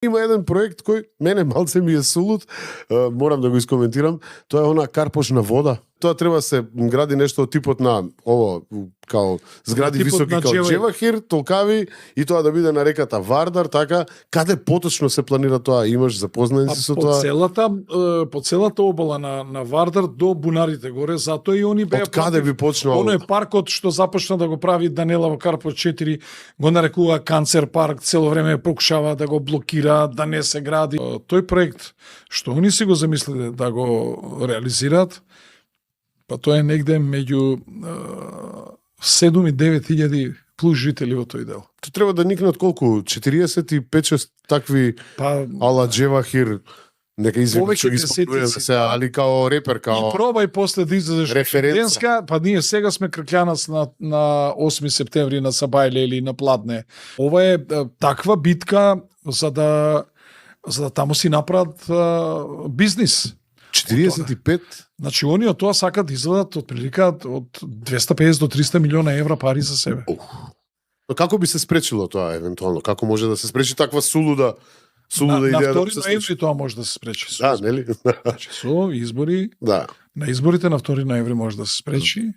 Има еден проект кој мене малце ми е сулут, морам да го искоментирам, тоа е она карпош на вода. Тоа треба се гради нешто од типот на ово, као згради високи као Джевахир, толкави, и тоа да биде на реката Вардар, така. Каде поточно се планира тоа? Имаш запознаен си со тоа? По целата обала на Вардар до бунарите горе, затоа и они беа. Од каде би почнал? Оно е паркот што започна да го прави Данелова Карпош 4, го нарекува канцер парк, цело време покушава да го блокира, да не се гради. Тој проект што они си го замислиле да го реализираат, па тоа е негде меѓу 7 и 9 хиљади плюс жители во тој дел. Тоа треба да никнат колку? 45-6 такви ала Джевахир, нека извини што ги спомнуваме се, али као репер, као... И пробај после да излезеш денска, па ние сега сме крклјанац на 8 септември на Сабајле или на Пладне. Ова е таква битка за да таму си направат бизнис. 45? Значи, они од тоа сакат да изгledат од прилика од 250 до 300 милиона евра пари за себе. Но како би се спречило тоа евентуално? Како може да се спречи таква сулуда идеја да се случи? На 2 ноември тоа може да се спречи. Да, нели? Значи, со избори, да. На изборите на 2 ноември може да се спречи.